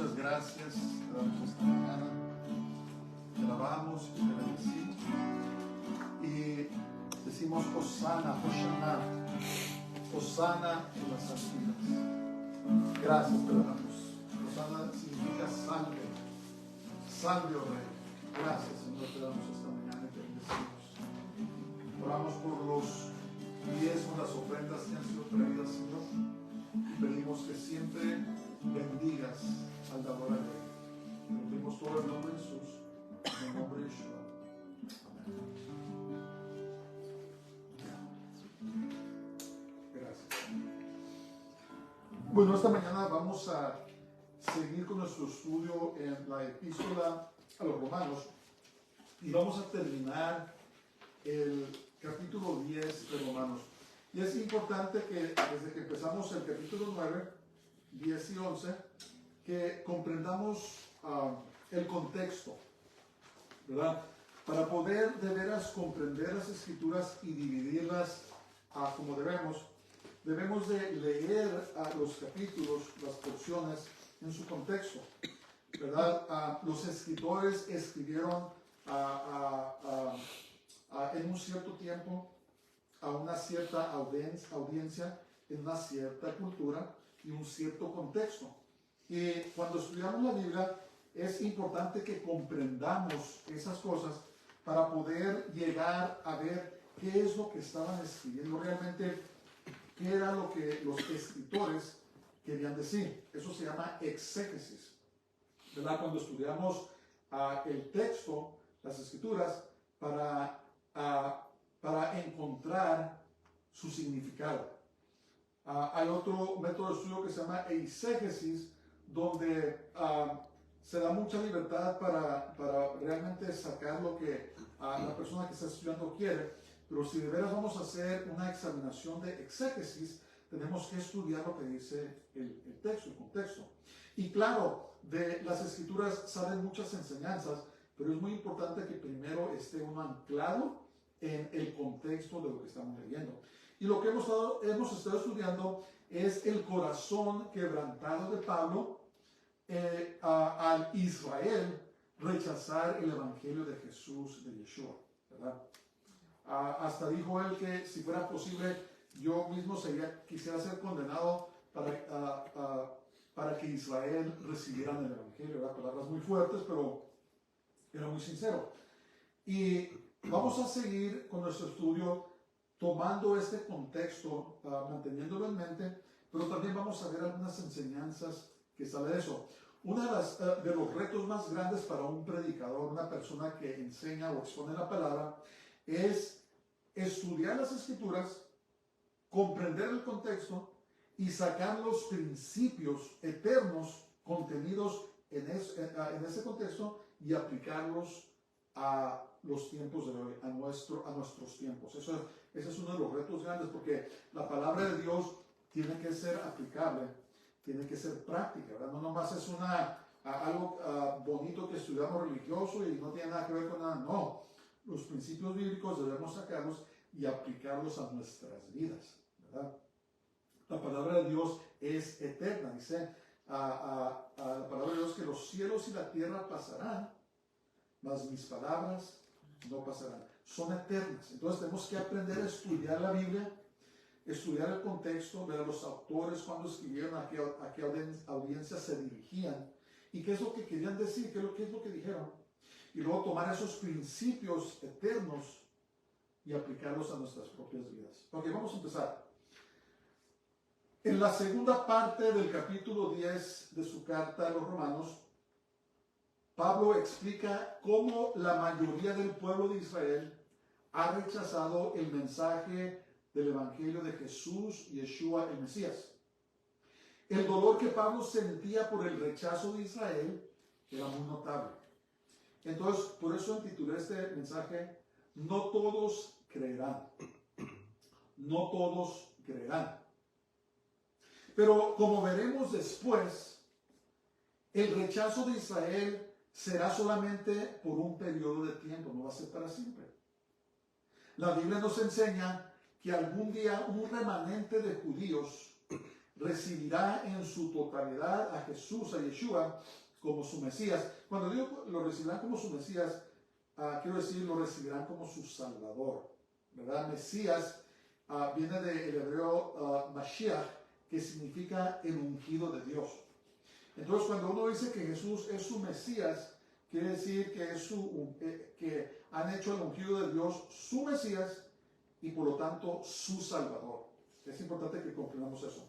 muchas gracias. Te damos esta mañana. Te alabamos y te bendecimos. Y decimos Hosana, Hoshana, Hosana en las alturas. Gracias te damos. Hosana significa salve. Salve, oh Rey. Gracias, Señor, te damos esta mañana y te bendecimos. Oramos por los diezmos, las ofrendas que han sido traídas, Señor. Pedimos que siempre bendigas al dador alegre. Te pedimos todo el nombre de Jesús, en el nombre de Yeshua. Amén. Gracias. Bueno, esta mañana vamos a seguir con nuestro estudio en la epístola a los Romanos y vamos a terminar el capítulo 10 de Romanos. Y es importante que desde que empezamos el capítulo 9, 10 y 11, que comprendamos el contexto, ¿verdad? Para poder de veras comprender las Escrituras y dividirlas como debemos de leer los capítulos, las porciones en su contexto, ¿verdad? Los escritores escribieron en un cierto tiempo, a una cierta audiencia, en una cierta cultura y un cierto contexto. Y cuando estudiamos la Biblia es importante que comprendamos esas cosas para poder llegar a ver qué es lo que estaban escribiendo realmente, qué era lo que los escritores querían decir. Eso se llama exégesis, ¿verdad? Cuando estudiamos el texto, las escrituras, para encontrar su significado. Hay otro método de estudio que se llama eisegesis, donde se da mucha libertad para realmente sacar lo que la persona que está estudiando quiere, pero si de veras vamos a hacer una examinación de exégesis, tenemos que estudiar lo que dice el texto, el contexto. Y claro, de las escrituras salen muchas enseñanzas, pero es muy importante que primero esté uno anclado en el contexto de lo que estamos leyendo. Y lo que hemos estado estudiando es el corazón quebrantado de Pablo al Israel rechazar el evangelio de Jesús, de Yeshua, ¿verdad? Hasta dijo él que si fuera posible yo mismo quisiera ser condenado para que Israel recibiera el evangelio, ¿verdad? Palabras muy fuertes, pero era muy sincero. Y vamos a seguir con nuestro estudio tomando este contexto, manteniéndolo en mente, pero también vamos a ver algunas enseñanzas que sale de eso. Uno de los retos más grandes para un predicador, una persona que enseña o expone la palabra, es estudiar las escrituras, comprender el contexto y sacar los principios eternos contenidos en ese contexto y aplicarlos a los tiempos de hoy, a nuestros tiempos. Ese es uno de los retos grandes, porque la palabra de Dios tiene que ser aplicable, tiene que ser práctica, ¿verdad? No nomás es algo bonito que estudiamos religioso y no tiene nada que ver con nada. No, los principios bíblicos debemos sacarlos y aplicarlos a nuestras vidas, ¿verdad? La palabra de Dios es eterna. Dice la palabra de Dios que los cielos y la tierra pasarán, mas mis palabras no pasarán. Son eternas. Entonces tenemos que aprender a estudiar la Biblia, estudiar el contexto, ver a los autores cuando escribieron, a qué audiencia se dirigían y qué es lo que querían decir, qué es lo que dijeron. Y luego tomar esos principios eternos y aplicarlos a nuestras propias vidas. Ok, vamos a empezar. En la segunda parte del capítulo 10 de su carta a los Romanos, Pablo explica cómo la mayoría del pueblo de Israel ha rechazado el mensaje del evangelio de Jesús, Yeshua, el Mesías. El dolor que Pablo sentía por el rechazo de Israel era muy notable. Entonces, por eso intitulé este mensaje, No todos creerán. No todos creerán. Pero como veremos después, el rechazo de Israel será solamente por un periodo de tiempo, no va a ser para siempre. La Biblia nos enseña que algún día un remanente de judíos recibirá en su totalidad a Jesús, a Yeshua, como su Mesías. Cuando digo lo recibirán como su Mesías, quiero decir, lo recibirán como su Salvador, ¿verdad? Mesías viene del hebreo Mashiach, que significa el ungido de Dios. Entonces, cuando uno dice que Jesús es su Mesías, quiere decir que, que han hecho el ungido de Dios su Mesías y por lo tanto su Salvador. Es importante que comprendamos eso.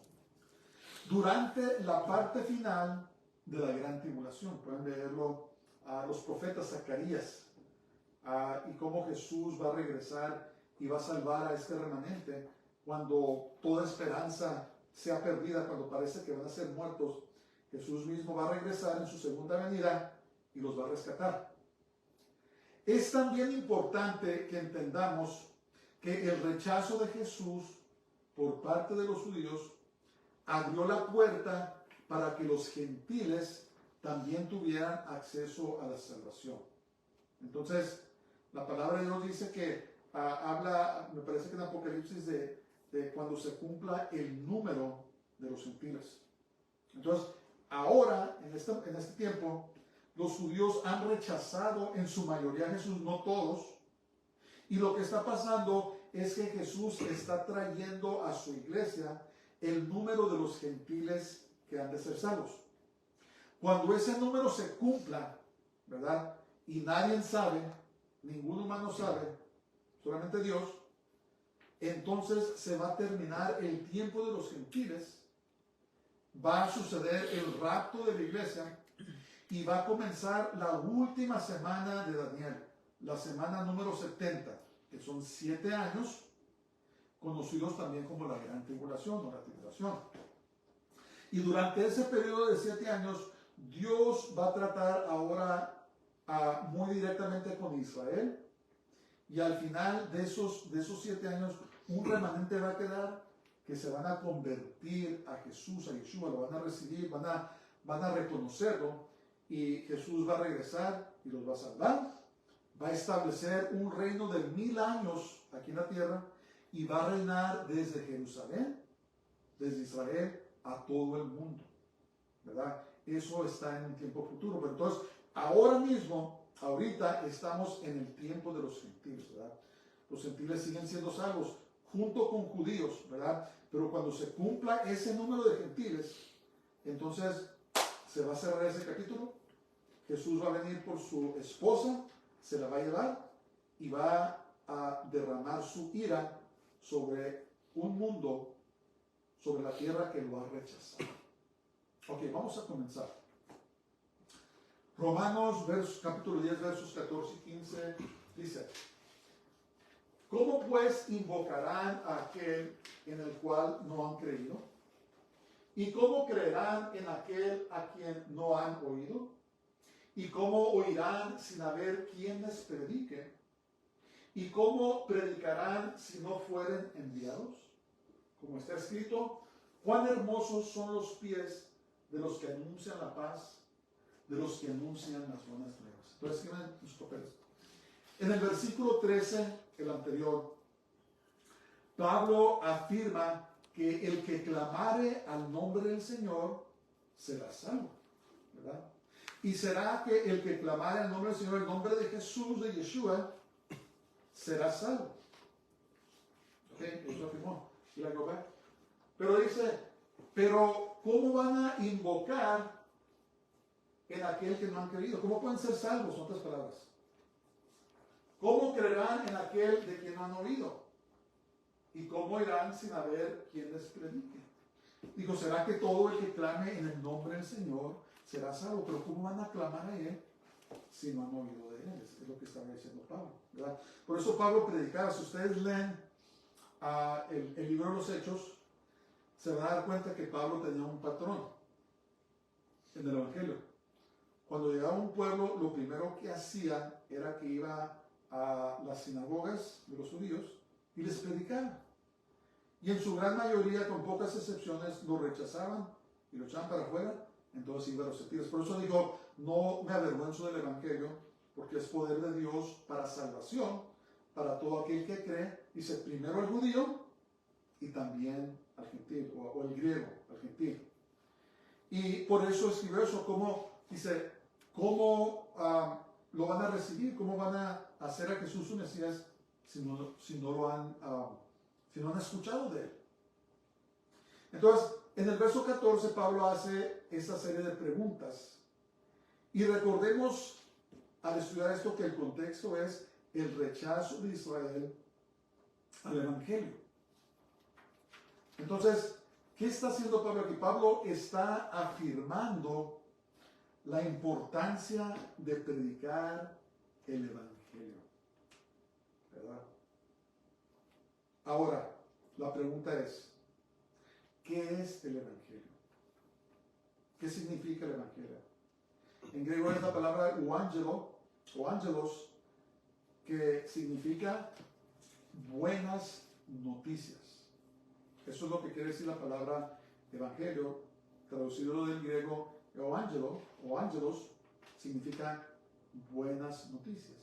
Durante la parte final de la gran tribulación, pueden leerlo a los profetas Zacarías, y cómo Jesús va a regresar y va a salvar a este remanente cuando toda esperanza sea perdida, cuando parece que van a ser muertos. Jesús mismo va a regresar en su segunda venida y los va a rescatar. Es también importante que entendamos que el rechazo de Jesús por parte de los judíos abrió la puerta para que los gentiles también tuvieran acceso a la salvación. Entonces, la palabra de Dios dice que habla, me parece que en Apocalipsis, de cuando se cumpla el número de los gentiles. Entonces, ahora, en este tiempo, los judíos han rechazado en su mayoría a Jesús, no todos, y lo que está pasando es que Jesús está trayendo a su iglesia el número de los gentiles que han de ser salvos. Cuando ese número se cumpla, ¿verdad? Y nadie sabe, ningún humano sabe, solamente Dios, entonces se va a terminar el tiempo de los gentiles, va a suceder el rapto de la iglesia y va a comenzar la última semana de Daniel, la semana número 70, que son 7 años, conocidos también como la gran tribulación o la tribulación. Y durante ese periodo de 7 años, Dios va a tratar ahora muy directamente con Israel, y al final de esos 7 años, un remanente va a quedar que se van a convertir a Jesús, a Yeshua, lo van a recibir, van a reconocerlo, y Jesús va a regresar y los va a salvar, va a establecer un reino de 1000 años aquí en la tierra, y va a reinar desde Jerusalén, desde Israel, a todo el mundo, ¿verdad? Eso está en un tiempo futuro. Pero entonces, ahora mismo, ahorita estamos en el tiempo de los gentiles, ¿verdad? Los gentiles siguen siendo salvos junto con judíos, ¿verdad? Pero cuando se cumpla ese número de gentiles, entonces se va a cerrar ese capítulo. Jesús va a venir por su esposa, se la va a llevar y va a derramar su ira sobre un mundo, sobre la tierra que lo ha rechazado. Ok, vamos a comenzar. Romanos capítulo 10, versos 14 y 15 dice: ¿cómo pues invocarán a aquel en el cual no han creído? ¿Y cómo creerán en aquel a quien no han oído? ¿Y cómo oirán sin haber quien les predique? ¿Y cómo predicarán si no fueren enviados? Como está escrito: cuán hermosos son los pies de los que anuncian la paz, de los que anuncian las buenas nuevas. Entonces, escriban tus papeles. En el versículo 13, el anterior, Pablo afirma que el que clamare al nombre del Señor será salvo, ¿verdad? Y será que el que clamare al nombre del Señor, el nombre de Jesús, de Yeshua, será salvo. Ok, eso afirmó. Pero dice, pero ¿cómo van a invocar en aquel que no han creído? ¿Cómo pueden ser salvos, en otras palabras? ¿Cómo creerán en aquel de quien no han oído? ¿Y cómo irán sin haber quien les predique? Dijo, ¿será que todo el que clame en el nombre del Señor será salvo? Pero ¿cómo van a clamar a Él si no han oído de Él? Es lo que estaba diciendo Pablo, ¿verdad? Por eso Pablo predicaba. Si ustedes leen el libro de los Hechos, se van a dar cuenta que Pablo tenía un patrón en el Evangelio. Cuando llegaba a un pueblo, lo primero que hacía era que iba a las sinagogas de los judíos y les predicaba. Y en su gran mayoría, con pocas excepciones, lo rechazaban y lo echaban para afuera. Entonces iba a los gentiles. Por eso digo, no me avergüenzo del Evangelio, porque es poder de Dios para salvación, para todo aquel que cree. Dice, primero al judío y también al gentil, o el griego, al gentil. Y por eso escribió eso, como dice, ¿cómo lo van a recibir? ¿Cómo van a hacer a Jesús su Mesías si no han escuchado de él? Entonces, en el verso 14, Pablo hace esta serie de preguntas. Y recordemos, al estudiar esto, que el contexto es el rechazo de Israel al Evangelio. Entonces, ¿qué está haciendo Pablo aquí? Pablo está afirmando la importancia de predicar el Evangelio, ¿verdad? Ahora, la pregunta es, ¿qué es el Evangelio? ¿Qué significa el Evangelio? En griego es la palabra euangelo, o ángelos, que significa buenas noticias. Eso es lo que quiere decir la palabra evangelio, traducido del griego euangelo, o ángelos, significa buenas noticias.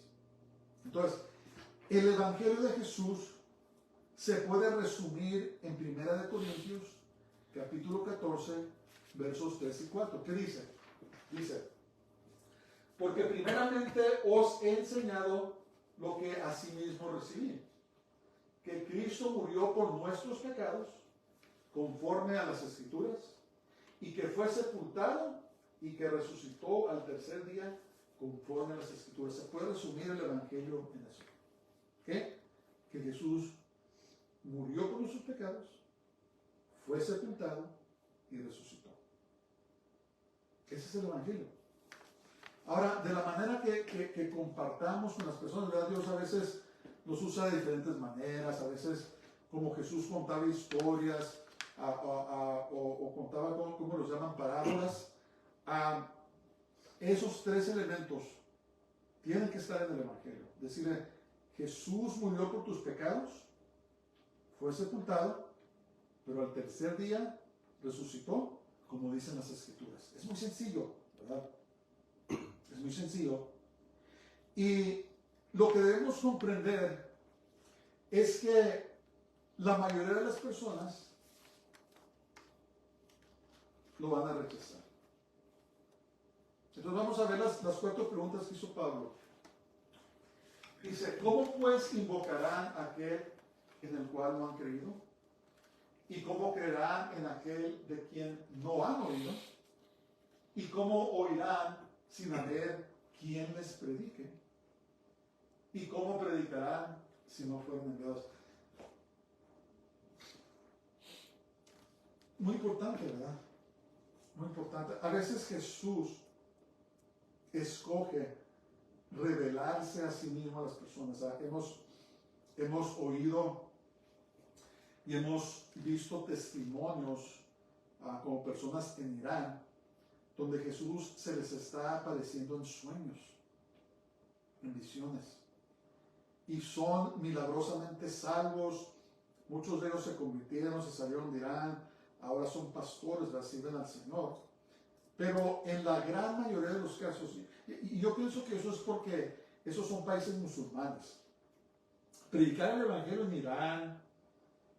Entonces, el Evangelio de Jesús se puede resumir en 1 Corintios, capítulo 14, versos 3 y 4. ¿Qué dice? Dice, porque primeramente os he enseñado lo que asimismo recibí, que Cristo murió por nuestros pecados, conforme a las Escrituras, y que fue sepultado y que resucitó al tercer día, conforme a las Escrituras. Se puede resumir el Evangelio en eso. ¿Qué? Que Jesús murió por nuestros pecados, fue sepultado y resucitó. Ese es el Evangelio. Ahora, de la manera que compartamos con las personas, ¿verdad? Dios a veces nos usa de diferentes maneras, a veces como Jesús contaba historias, o contaba, ¿cómo los llaman? Parábolas. Esos tres elementos tienen que estar en el Evangelio. Decirle, Jesús murió por tus pecados, fue sepultado, pero al tercer día resucitó, como dicen las Escrituras. Es muy sencillo, ¿verdad? Es muy sencillo. Y lo que debemos comprender es que la mayoría de las personas lo van a rechazar. Entonces vamos a ver las 4 preguntas que hizo Pablo. Dice, ¿cómo pues invocarán a aquel en el cual no han creído? ¿Y cómo creerán en aquel de quien no han oído? ¿Y cómo oirán sin haber quien les predique? ¿Y cómo predicarán si no fueron enviados? Muy importante, ¿verdad? Muy importante. A veces Jesús escoge revelarse a sí mismo a las personas. Hemos oído y hemos visto testimonios como personas en Irán, donde Jesús se les está apareciendo en sueños, en visiones, y son milagrosamente salvos. Muchos de ellos se convirtieron, se salieron de Irán, ahora son pastores, reciben al Señor. Pero en la gran mayoría de los casos, y yo pienso que eso es porque esos son países musulmanes. Predicar el Evangelio en Irán,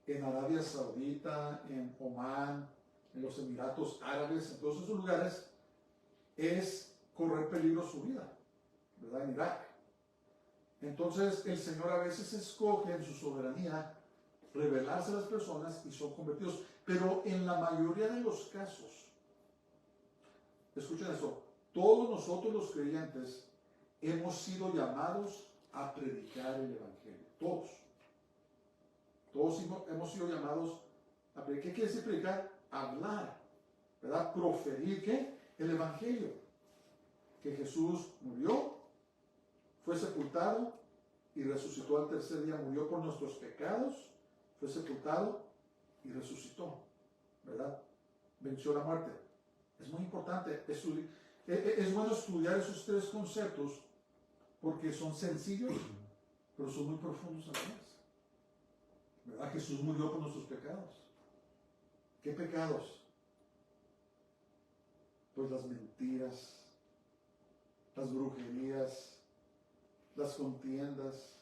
en Arabia Saudita, en Omán, en los Emiratos Árabes, en todos esos lugares, es correr peligro su vida, ¿verdad? En Irak. Entonces el Señor a veces escoge en su soberanía revelarse a las personas y son convertidos. Pero en la mayoría de los casos, escuchen esto, todos nosotros los creyentes hemos sido llamados a predicar el Evangelio. Todos. Todos hemos sido llamados a predicar. ¿Qué quiere decir predicar? Hablar, ¿verdad? Proferir, ¿qué? El Evangelio. Que Jesús murió, fue sepultado y resucitó al tercer día. Murió por nuestros pecados, fue sepultado y resucitó, ¿verdad? Venció la muerte. Es muy importante. Es bueno estudiar esos 3 conceptos porque son sencillos, pero son muy profundos a la vez. ¿Verdad? Jesús murió por nuestros pecados. ¿Qué pecados? Pues las mentiras, las brujerías, las contiendas,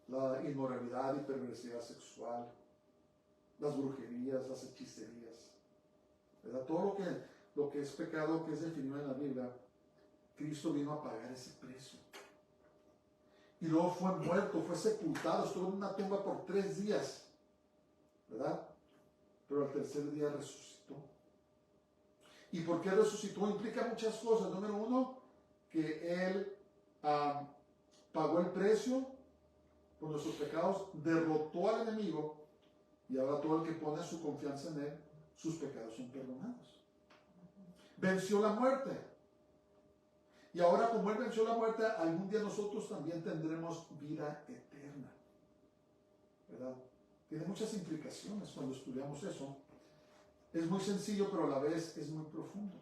la inmoralidad y perversidad sexual, las brujerías, las hechicerías. ¿verdad? Todo lo que es pecado, que es definido en la Biblia, Cristo vino a pagar ese precio. Y luego fue muerto, fue sepultado, estuvo en una tumba por 3 días, ¿verdad? Pero al tercer día resucitó. ¿Y por qué resucitó? Implica muchas cosas. Número uno, que Él pagó el precio por nuestros pecados, derrotó al enemigo, y ahora todo el que pone su confianza en Él, sus pecados son perdonados. Venció la muerte. Y ahora, como Él venció la muerte, algún día nosotros también tendremos vida eterna, ¿verdad? Tiene muchas implicaciones cuando estudiamos eso. Es muy sencillo, pero a la vez es muy profundo.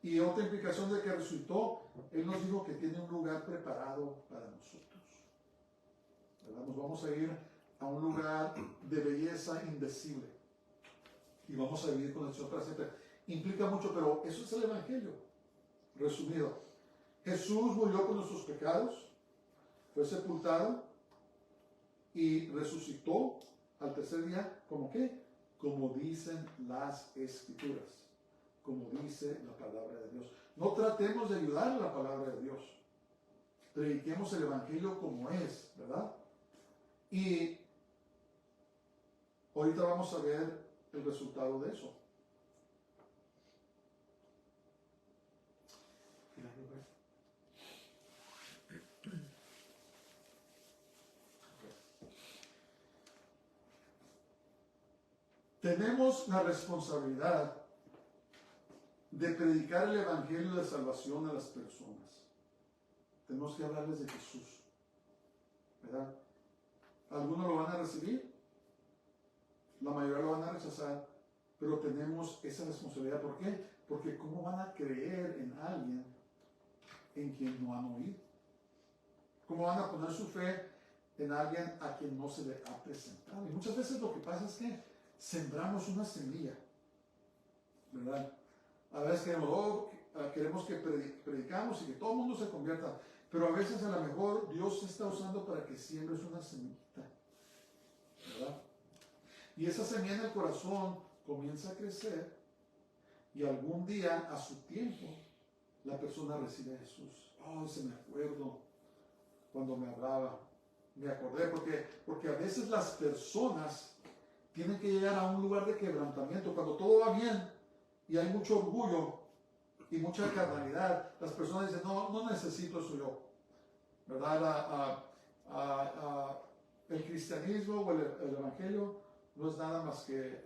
Y otra implicación de que resucitó, Él nos dijo que tiene un lugar preparado para nosotros, ¿verdad? Nos vamos a ir a un lugar de belleza indecible. Y vamos a vivir con el Señor para siempre. Implica mucho, pero eso es el Evangelio. Resumido, Jesús murió por nuestros pecados, fue sepultado y resucitó al tercer día. ¿Cómo qué? Como dicen las Escrituras, como dice la palabra de Dios. No tratemos de ayudar a la palabra de Dios. Prediquemos el Evangelio como es, ¿verdad? Y ahorita vamos a ver el resultado de eso. Tenemos la responsabilidad de predicar el Evangelio de salvación a las personas. Tenemos que hablarles de Jesús, ¿verdad? Algunos lo van a recibir, la mayoría lo van a rechazar, pero tenemos esa responsabilidad. ¿Por qué? Porque ¿cómo van a creer en alguien en quien no han oído? ¿Cómo van a poner su fe en alguien a quien no se le ha presentado? Y muchas veces lo que pasa es que sembramos una semilla, ¿verdad? A veces queremos que predicamos y que todo el mundo se convierta, pero a veces a lo mejor Dios se está usando para que siembres una semillita, ¿verdad? Y esa semilla en el corazón comienza a crecer y algún día, a su tiempo, la persona recibe a Jesús. Oh, se me acuerdo cuando me hablaba, me acordé, porque a veces las personas tienen que llegar a un lugar de quebrantamiento. Cuando todo va bien y hay mucho orgullo y mucha carnalidad, las personas dicen, no necesito eso yo, ¿verdad? El cristianismo o el evangelio no es nada más que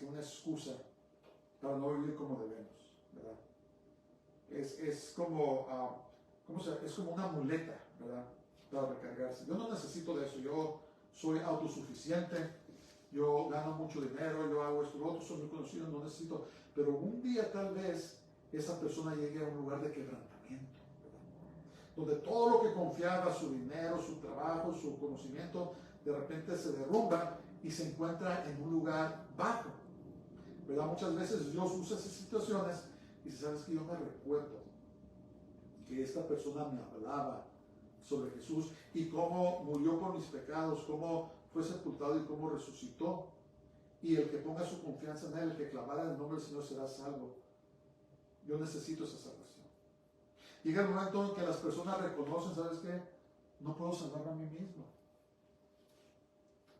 una excusa para no vivir como debemos, ¿verdad? Es como, es como una muleta, ¿verdad? Para recargarse. Yo no necesito de eso, yo soy autosuficiente, yo gano mucho dinero, yo hago esto, lo otro, soy muy conocido, no necesito. Pero un día tal vez esa persona llegue a un lugar de quebrantamiento, ¿verdad? Donde todo lo que confiaba, su dinero, su trabajo, su conocimiento, de repente se derrumba y se encuentra en un lugar bajo, ¿verdad? Muchas veces Dios usa esas situaciones y dice, ¿sabes qué? Yo me recuerdo que esta persona me hablaba sobre Jesús y cómo murió por mis pecados, cómo fue sepultado y cómo resucitó. Y el que ponga su confianza en Él, el que clamara en el nombre del Señor será salvo. Yo necesito esa salvación. Llega el momento en que las personas reconocen, ¿sabes qué? No puedo salvarme a mí mismo.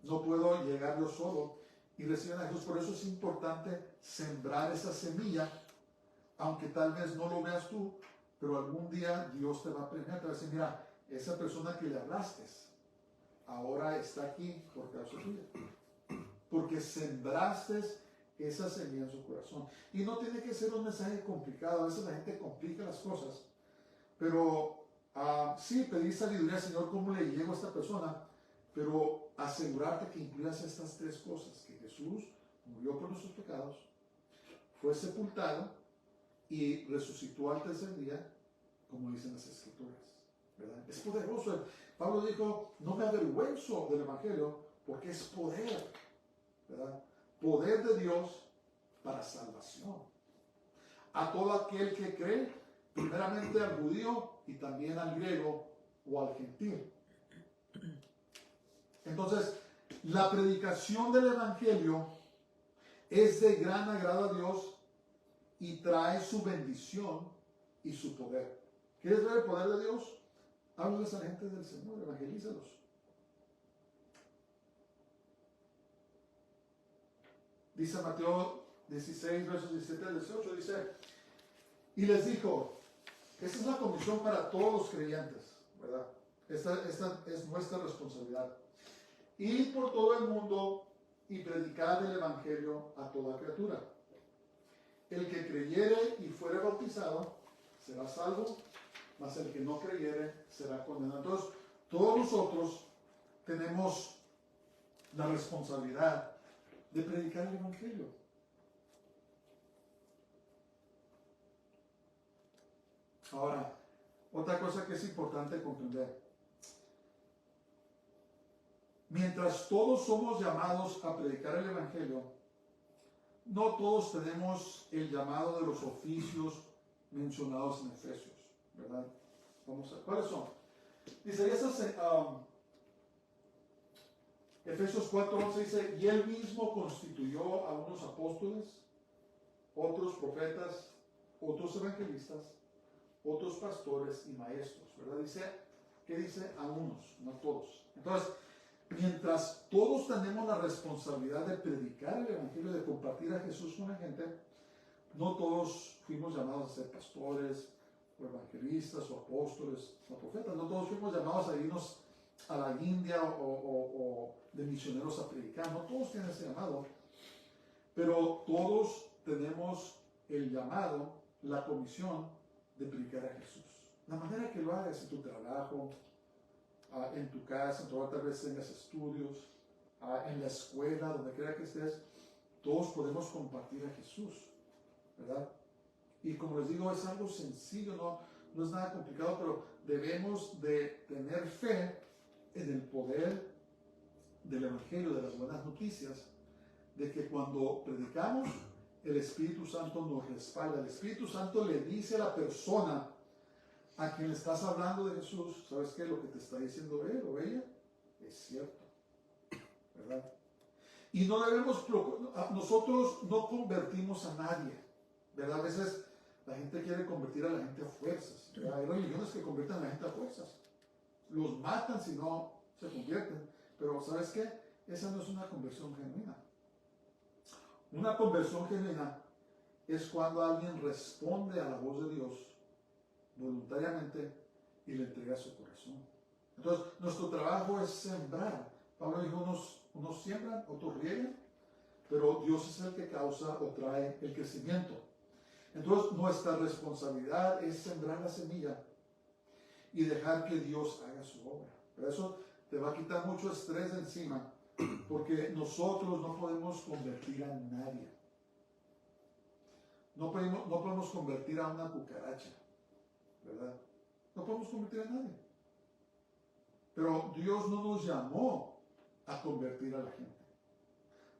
No puedo llegar yo solo. Y reciben a Jesús. Por eso es importante sembrar esa semilla, aunque tal vez no lo veas tú, pero algún día Dios te va a premiar, te va a decir, mira, esa persona que le hablaste, ahora está aquí por causa tuya. Porque sembraste esa semilla en su corazón. Y no tiene que ser un mensaje complicado. A veces la gente complica las cosas. Pero sí, pedir sabiduría, Señor, ¿cómo le llego a esta persona? Pero asegurarte que incluyas estas 3 cosas. Que Jesús murió por nuestros pecados, fue sepultado y resucitó al tercer día, como dicen las Escrituras, ¿verdad? Es poderoso. Pablo dijo, no me avergüenzo del Evangelio porque es poder, ¿verdad? Poder de Dios para salvación. A todo aquel que cree, primeramente al judío y también al griego o al gentil. Entonces, la predicación del Evangelio es de gran agrado a Dios y trae su bendición y su poder. ¿Quieres ver el poder de Dios? Háblales a la gente del Señor, evangelízalos. Dice Mateo 16, versos 17 al 18, dice, y les dijo, esta es la comisión para todos los creyentes, ¿verdad? Esta es nuestra responsabilidad. Ir por todo el mundo y predicar el evangelio a toda criatura. El que creyere y fuere bautizado será salvo, mas el que no creyere será condenado. Entonces, todos nosotros tenemos la responsabilidad de predicar el evangelio. Ahora, otra cosa que es importante comprender. Mientras todos somos llamados a predicar el evangelio, no todos tenemos el llamado de los oficios mencionados en Efesios, ¿verdad? Vamos a ver, ¿cuáles son? Dice, Efesios 4:11 dice, y él mismo constituyó a unos apóstoles, otros profetas, otros evangelistas, otros pastores y maestros, ¿verdad? Dice, ¿qué dice? A unos, no todos. Entonces, mientras todos tenemos la responsabilidad de predicar el evangelio, de compartir a Jesús con la gente, no todos fuimos llamados a ser pastores, o evangelistas, o apóstoles, o profetas. No todos fuimos llamados a irnos a la India o de misioneros a predicar. No todos tienen ese llamado, pero todos tenemos el llamado, la comisión de predicar a Jesús. La manera que lo hagas en tu trabajo, en tu casa, tal vez tengas estudios, en la escuela, donde quiera que estés, todos podemos compartir a Jesús, ¿verdad? Y como les digo, es algo sencillo, no es nada complicado, pero debemos de tener fe en el poder del Evangelio, de las buenas noticias, de que cuando predicamos, el Espíritu Santo nos respalda. El Espíritu Santo le dice a la persona a quien le estás hablando de Jesús, ¿sabes qué? Lo que te está diciendo él o ella es cierto, ¿verdad? Y no debemos, nosotros no convertimos a nadie, ¿verdad? A veces la gente quiere convertir a la gente a fuerzas, ¿verdad? Hay religiones que convierten a la gente a fuerzas. Los matan si no se convierten. Pero ¿sabes qué? Esa no es una conversión genuina. Una conversión genuina es cuando alguien responde a la voz de Dios voluntariamente y le entrega su corazón. Entonces, nuestro trabajo es sembrar. Pablo dijo, unos siembran, otros riegan, pero Dios es el que causa o trae el crecimiento. Entonces, nuestra responsabilidad es sembrar la semilla y dejar que Dios haga su obra. Pero eso te va a quitar mucho estrés de encima, porque nosotros no podemos convertir a nadie. No podemos convertir a una cucaracha, ¿verdad? No podemos convertir a nadie. Pero Dios no nos llamó a convertir a la gente.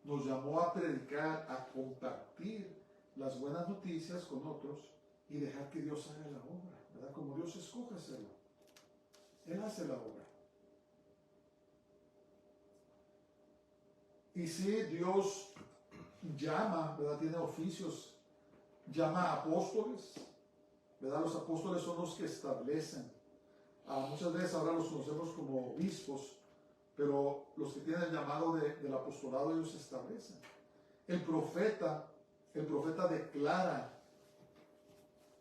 Nos llamó a predicar, a compartir las buenas noticias con otros y dejar que Dios haga la obra, ¿verdad? Como Dios escoge hacerlo. Él hace la obra. Y si Dios llama, ¿verdad? Tiene oficios, llama a apóstoles, ¿verdad? Los apóstoles son los que establecen. Muchas veces ahora los conocemos como obispos, pero los que tienen el llamado del apostolado, ellos establecen. El profeta declara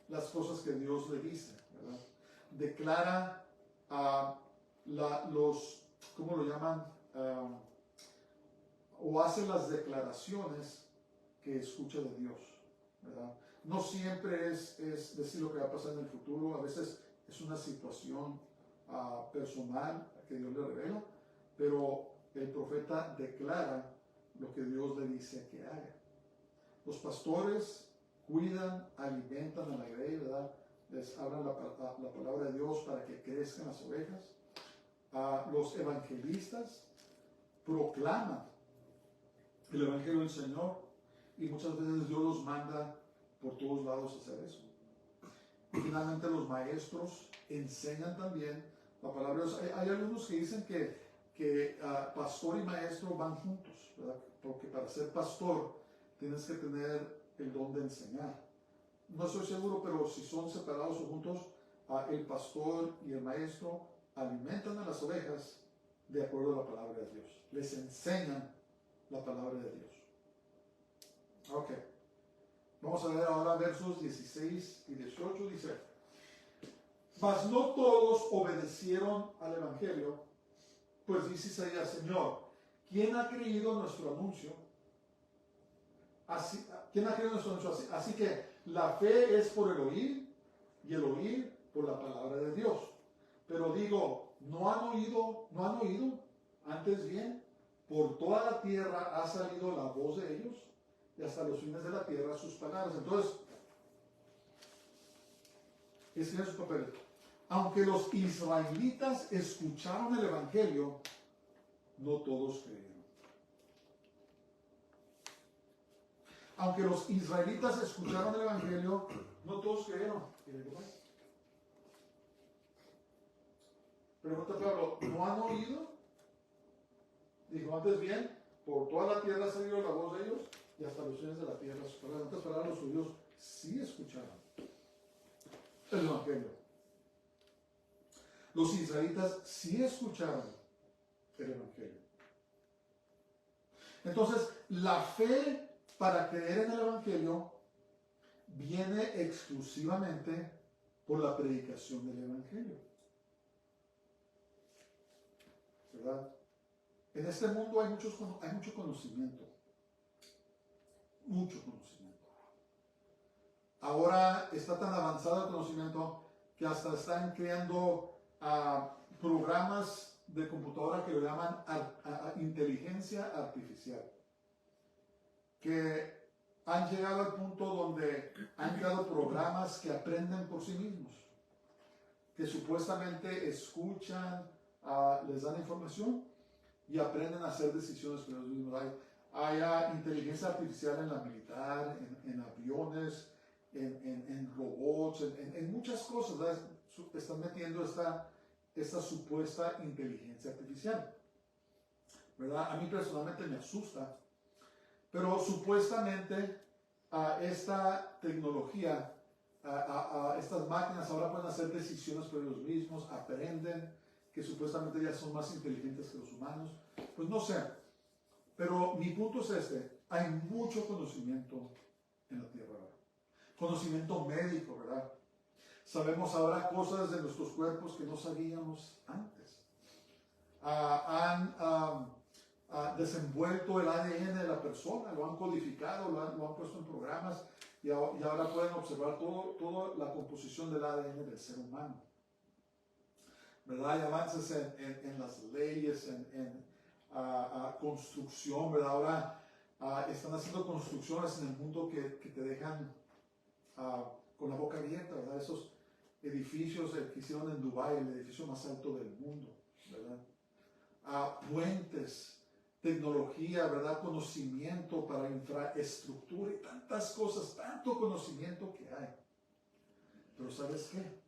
las cosas que Dios le dice, ¿verdad? Declara ¿cómo lo llaman? O hace las declaraciones que escucha de Dios, ¿verdad? No siempre es decir lo que va a pasar en el futuro, a veces es una situación personal que Dios le revela, pero el profeta declara lo que Dios le dice que haga. Los pastores cuidan, alimentan a la grey, ¿verdad? Les hablan la palabra de Dios para que crezcan las ovejas. Los evangelistas proclaman el evangelio del Señor y muchas veces Dios los manda por todos lados a hacer eso. Y finalmente los maestros enseñan también la palabra de Dios. Hay algunos que dicen que pastor y maestro van juntos, ¿verdad? Porque para ser pastor tienes que tener el don de enseñar. No estoy seguro, pero si son separados o juntos, el pastor y el maestro alimentan a las ovejas de acuerdo a la palabra de Dios. Les enseñan la palabra de Dios. Ok. Vamos a ver ahora versos 16 y 18. Dice: mas no todos obedecieron al Evangelio, pues dice Isaías: Señor, ¿quién ha creído nuestro anuncio? ¿Quién ha creído nuestro anuncio? Así que la fe es por el oír, y el oír por la palabra de Dios. Pero digo, ¿no han oído? ¿No han oído? Antes bien, por toda la tierra ha salido la voz de ellos, y hasta los fines de la tierra sus palabras. Entonces, escriben sus papeles. Aunque los israelitas escucharon el Evangelio, no todos creyeron. Aunque los israelitas escucharon el Evangelio, no todos creyeron. Pregunta Pablo, ¿no han oído? Dijo, antes bien, por toda la tierra ha salido la voz de ellos, y hasta los fines de la tierra sus palabras. En otras palabras, los judíos sí escucharon el Evangelio. Los israelitas sí escucharon el Evangelio. Entonces, la fe para creer en el Evangelio viene exclusivamente por la predicación del Evangelio. ¿Verdad? En este mundo hay mucho conocimiento. Mucho conocimiento. Ahora está tan avanzado el conocimiento que hasta están creando programas de computadora que lo llaman inteligencia artificial, que han llegado al punto donde han creado programas que aprenden por sí mismos, que supuestamente escuchan, les dan información y aprenden a hacer decisiones por ellos mismos. Hay inteligencia artificial en la militar, en aviones, en robots, en muchas cosas, ¿verdad? Están metiendo esta supuesta inteligencia artificial, ¿verdad? A mí personalmente me asusta, pero supuestamente esta tecnología, estas máquinas ahora pueden hacer decisiones por ellos mismos, aprenden, que supuestamente ya son más inteligentes que los humanos. Pues no sé, pero mi punto es este: hay mucho conocimiento en la tierra ahora. Conocimiento médico, ¿verdad? Sabemos ahora cosas de nuestros cuerpos que no sabíamos antes. Han desenvuelto el ADN de la persona, lo han codificado, lo han puesto en programas y ahora pueden observar toda la composición del ADN del ser humano. ¿Verdad? Hay avances en las leyes, en construcción, ¿verdad? Ahora están haciendo construcciones en el mundo que te dejan con la boca abierta, ¿verdad? Esos edificios que hicieron en Dubái, el edificio más alto del mundo, ¿verdad? Puentes, tecnología, ¿verdad? Conocimiento para infraestructura y tantas cosas, tanto conocimiento que hay. Pero ¿sabes qué?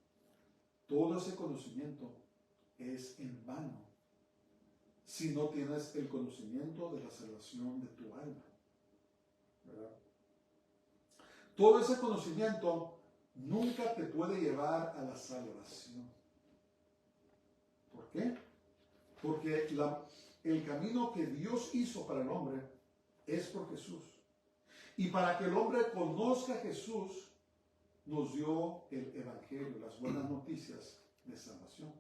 Todo ese conocimiento es en vano si no tienes el conocimiento de la salvación de tu alma, ¿verdad? Todo ese conocimiento nunca te puede llevar a la salvación. ¿Por qué? Porque el camino que Dios hizo para el hombre es por Jesús. Y para que el hombre conozca a Jesús, nos dio el Evangelio, las buenas noticias de salvación.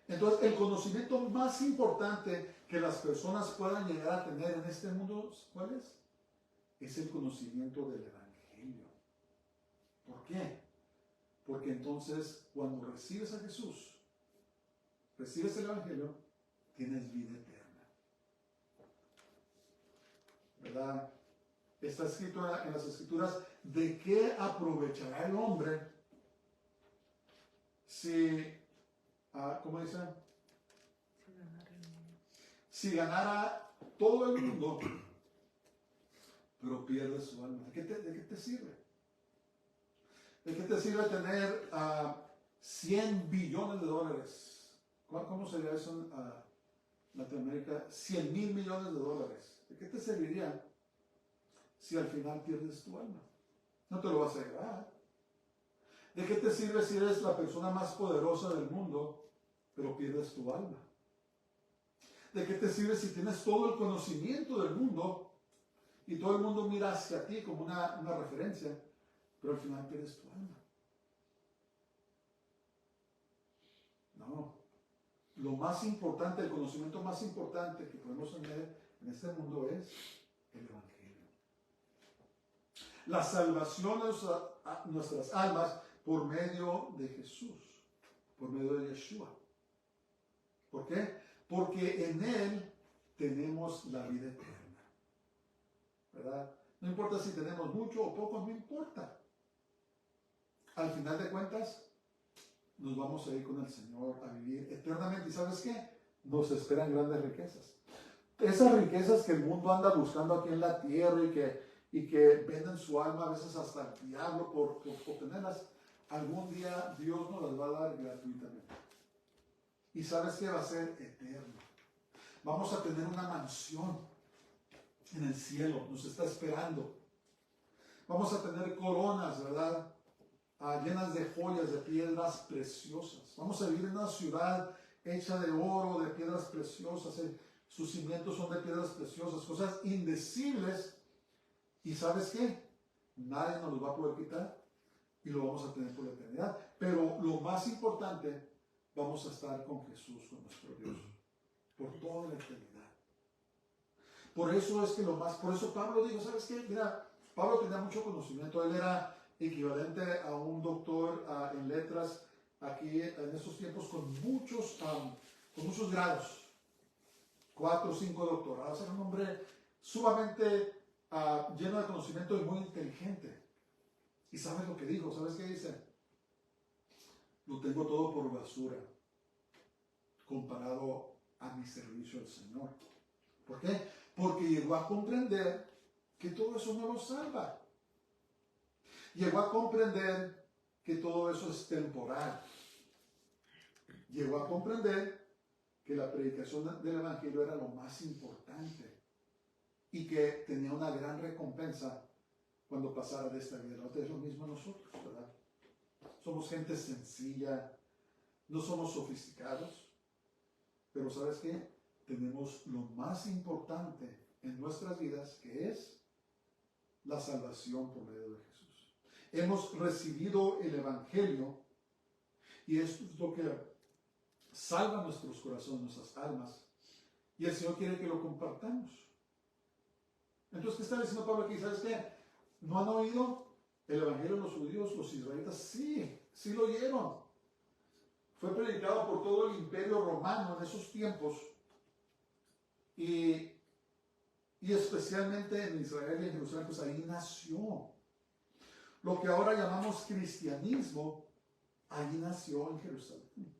Entonces, el conocimiento más importante que las personas puedan llegar a tener en este mundo, ¿cuál es? Es el conocimiento del Evangelio. ¿Por qué? Porque entonces, cuando recibes a Jesús, recibes el Evangelio, tienes vida eterna. ¿Verdad? Está escrito en las Escrituras: ¿de qué aprovechará el hombre si, ¿cómo dice? Si ganara todo el mundo, pero pierde su alma? ¿De qué te sirve? ¿De qué te sirve tener 100 billones de dólares? ¿Cómo sería eso en Latinoamérica? 100,000 millones de dólares. ¿De qué te serviría si al final pierdes tu alma? No te lo vas a llevar. ¿De qué te sirve si eres la persona más poderosa del mundo, pero pierdes tu alma? ¿De qué te sirve si tienes todo el conocimiento del mundo y todo el mundo mira hacia ti como una referencia, pero al final pierdes tu alma? No. Lo más importante, el conocimiento más importante que podemos tener en este mundo es el Evangelio. La salvación de nuestras almas por medio de Jesús, por medio de Yeshua. ¿Por qué? Porque en Él tenemos la vida eterna. ¿Verdad? No importa si tenemos mucho o poco, no importa. Al final de cuentas, nos vamos a ir con el Señor a vivir eternamente. ¿Y sabes qué? Nos esperan grandes riquezas. Esas riquezas que el mundo anda buscando aquí en la tierra y que venden su alma a veces hasta el diablo por obtenerlas, algún día Dios nos las va a dar gratuitamente. Y sabes que va a ser eterno. Vamos a tener una mansión en el cielo, nos está esperando. Vamos a tener coronas, ¿verdad? Llenas de joyas, de piedras preciosas. Vamos a vivir en una ciudad hecha de oro, de piedras preciosas. Sus cimientos son de piedras preciosas, cosas indecibles. ¿Y sabes qué? Nadie nos los va a poder quitar y lo vamos a tener por la eternidad. Pero lo más importante, vamos a estar con Jesús, con nuestro Dios, por toda la eternidad. Por eso es que por eso Pablo dijo, ¿sabes qué? Mira, Pablo tenía mucho conocimiento, él era equivalente a un doctor en letras aquí en estos tiempos con muchos grados, 4 o 5 doctorados. Era un hombre sumamente lleno de conocimiento y muy inteligente. ¿Y sabes lo que dijo? ¿Sabes qué dice? Lo tengo todo por basura comparado a mi servicio al Señor. ¿Por qué? Porque llegó a comprender que todo eso no lo salva. Llegó a comprender que todo eso es temporal. Llegó a comprender que la predicación del Evangelio era lo más importante y que tenía una gran recompensa cuando pasara de esta vida. Es lo mismo nosotros, ¿verdad? Somos gente sencilla, no somos sofisticados, pero ¿sabes qué? Tenemos lo más importante en nuestras vidas, que es la salvación por medio de Jesús. Hemos recibido el Evangelio y esto es lo que salva nuestros corazones, nuestras almas, y el Señor quiere que lo compartamos. Entonces, ¿qué está diciendo Pablo aquí? ¿Sabes qué? ¿No han oído el Evangelio de los judíos, los israelitas? Sí lo oyeron. Fue predicado por todo el imperio romano en esos tiempos y especialmente en Israel y en Jerusalén, pues ahí nació. Lo que ahora llamamos cristianismo, ahí nació en Jerusalén.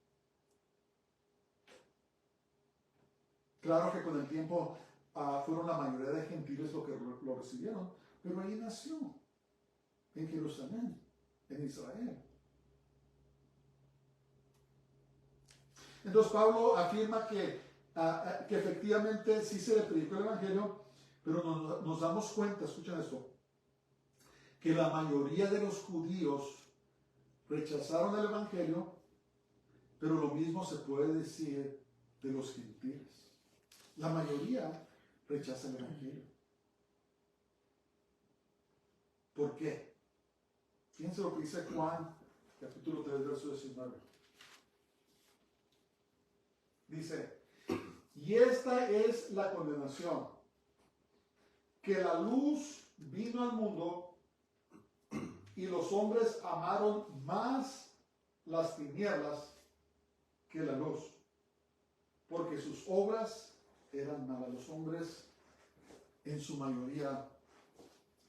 Claro que con el tiempo fueron la mayoría de gentiles los que lo recibieron, pero ahí nació, en Jerusalén, en Israel. Entonces Pablo afirma que efectivamente sí se le predicó el Evangelio, pero nos damos cuenta, escuchen esto, que la mayoría de los judíos rechazaron el Evangelio, pero lo mismo se puede decir de los gentiles. La mayoría rechaza el Evangelio. ¿Por qué? Fíjense lo que dice Juan, capítulo 3, verso 19. Dice, y esta es la condenación, que la luz vino al mundo y los hombres amaron más las tinieblas que la luz, porque sus obras eran malas. Los hombres en su mayoría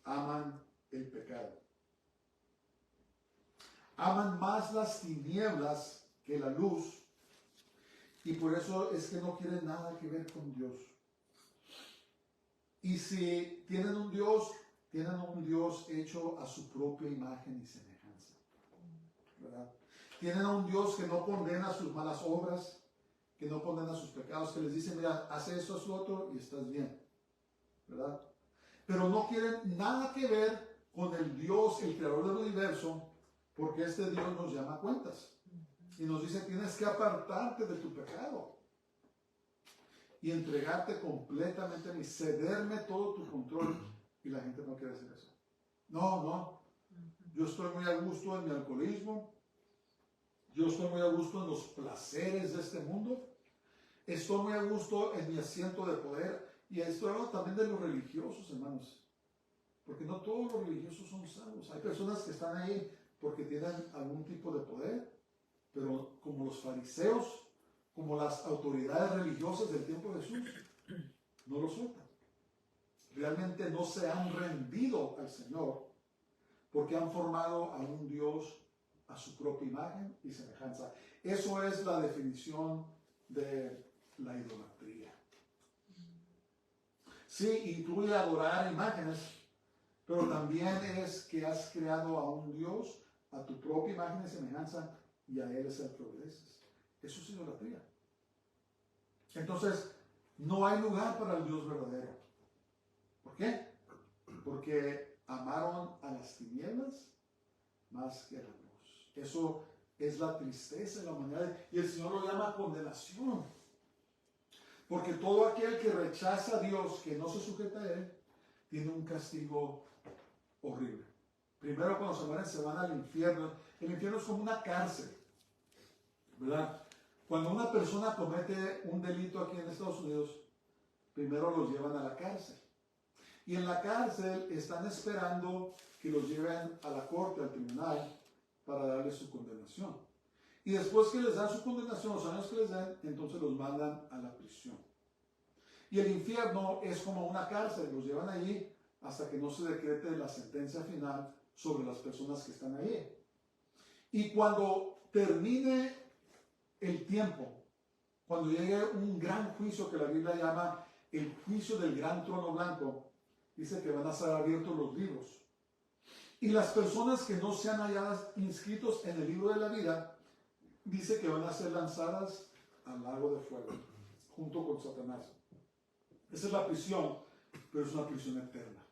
aman el pecado. Aman más las tinieblas que la luz. Y por eso es que no quieren nada que ver con Dios. Y si tienen un Dios hecho a su propia imagen y semejanza. ¿Verdad? Tienen a un Dios que no condena sus malas obras, que no condena sus pecados, que les dice, mira, haz eso, haz lo otro y estás bien. ¿Verdad? pero no quieren nada que ver con el Dios, el creador del universo, porque este Dios nos llama a cuentas. Y nos dice, tienes que apartarte de tu pecado y entregarte completamente a mí, cederme todo tu control. Y la gente no quiere hacer eso. No, yo estoy muy a gusto en mi alcoholismo, yo estoy muy a gusto en los placeres de este mundo, estoy muy a gusto en mi asiento de poder. Y estoy hablando también de los religiosos, hermanos, porque no todos los religiosos son salvos. Hay personas que están ahí porque tienen algún tipo de poder, pero como los fariseos, como las autoridades religiosas del tiempo de Jesús, no lo sueltan. Realmente no se han rendido al Señor porque han formado a un Dios a su propia imagen y semejanza. Eso es la definición de la idolatría. Sí, incluye adorar imágenes, pero también es que has creado a un Dios a tu propia imagen y semejanza y a Él es el que obedeces. Eso es idolatría. Entonces, no hay lugar para el Dios verdadero. ¿Por qué? Porque amaron a las tinieblas más que a la luz. Eso es la tristeza de la humanidad. Y el Señor lo llama condenación. Porque todo aquel que rechaza a Dios, que no se sujeta a Él, tiene un castigo horrible. Primero, cuando se mueren, se van al infierno. El infierno es como una cárcel, ¿verdad? Cuando una persona comete un delito aquí en Estados Unidos, primero los llevan a la cárcel. Y en la cárcel están esperando que los lleven a la corte, al tribunal, para darles su condenación. Y después que les dan su condenación, los años que les dan, entonces los mandan a la prisión. Y el infierno es como una cárcel, los llevan allí hasta que no se decrete la sentencia final sobre las personas que están allí. Y cuando termine el tiempo, cuando llegue un gran juicio que la Biblia llama el juicio del gran trono blanco, dice que van a ser abiertos los libros. Y las personas que no sean halladas inscritos en el libro de la vida, dice que van a ser lanzadas al lago de fuego, junto con Satanás. Esa es la prisión, pero es una prisión eterna.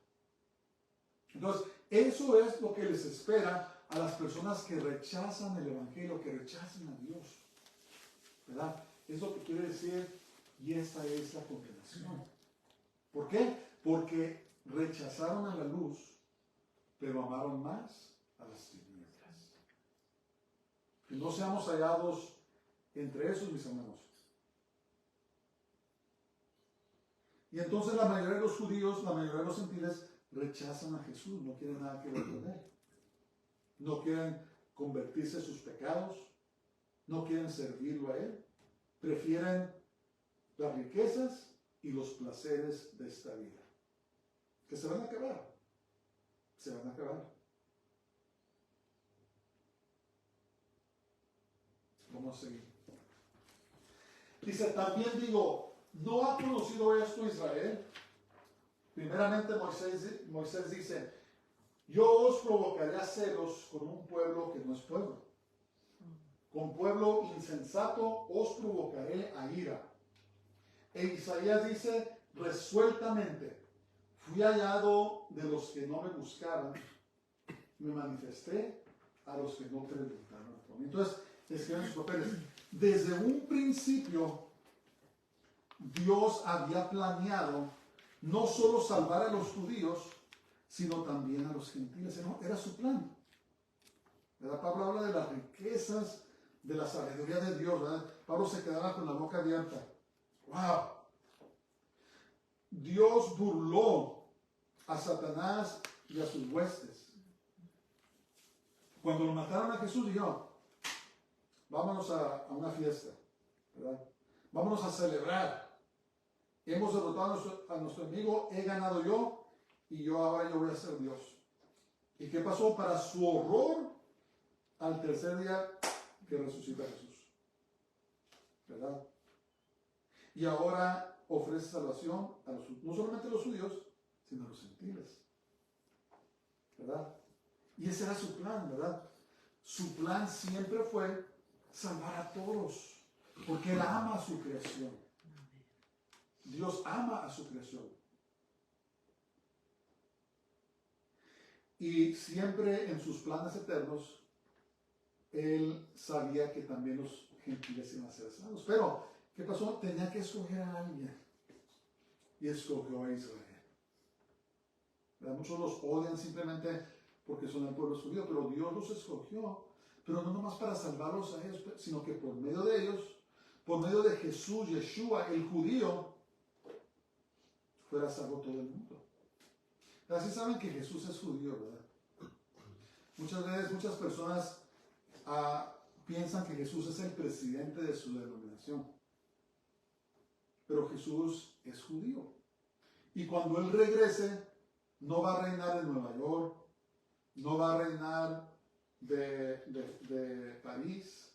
Entonces, eso es lo que les espera a las personas que rechazan el Evangelio, que rechazan a Dios. ¿Verdad? Es lo que quiere decir, y esta es la condenación. ¿Por qué? Porque rechazaron a la luz, pero amaron más a las tinieblas. Que no seamos hallados entre esos, mis hermanos. Y entonces la mayoría de los judíos, la mayoría de los gentiles rechazan a Jesús, no quieren nada que ver con Él. No quieren convertirse en sus pecados, no quieren servirlo a Él. Prefieren las riquezas y los placeres de esta vida, que se van a acabar. Se van a acabar. Vamos a seguir. Dice, también digo, ¿no ha conocido esto Israel? Primeramente Moisés dice, yo os provocaré a celos con un pueblo que no es pueblo. Con pueblo insensato os provocaré a ira. E Isaías dice, resueltamente, fui hallado de los que no me buscaban, me manifesté a los que no preguntaron por mí. Entonces, escriben sus papeles. Desde un principio, Dios había planeado no solo salvar a los judíos, sino también a los gentiles. Era su plan. ¿Verdad? Pablo habla de las riquezas de la sabiduría de Dios. ¿Verdad? Pablo se quedaba con la boca abierta. ¡Wow! Dios burló a Satanás y a sus huestes. Cuando lo mataron a Jesús, dijo, vámonos a una fiesta, ¿verdad? Vámonos a celebrar. Hemos derrotado a nuestro enemigo, he ganado yo, y ahora yo voy a ser Dios. ¿Y qué pasó? Para su horror, al tercer día que resucita Jesús, ¿verdad? Y ahora ofrece salvación a no solamente a los judíos, sino a los gentiles, ¿verdad? Y ese era su plan, ¿verdad? Su plan siempre fue salvar a todos, porque Él ama a su creación. Dios ama a su creación. Y siempre en sus planes eternos, Él sabía que también los gentiles iban a ser salvos. Pero, ¿qué pasó? Tenía que escoger a alguien. Y escogió a Israel. ¿Verdad? Muchos los odian simplemente porque son el pueblo judío, pero Dios los escogió. Pero no nomás para salvarlos a ellos, sino que por medio de ellos, por medio de Jesús, Yeshua, el judío, fuera salvo todo el mundo. Así saben que Jesús es judío, ¿verdad? Muchas veces, muchas personas piensan que Jesús es el presidente de su denominación. Pero Jesús es judío. Y cuando Él regrese, no va a reinar en Nueva York, no va a reinar de París,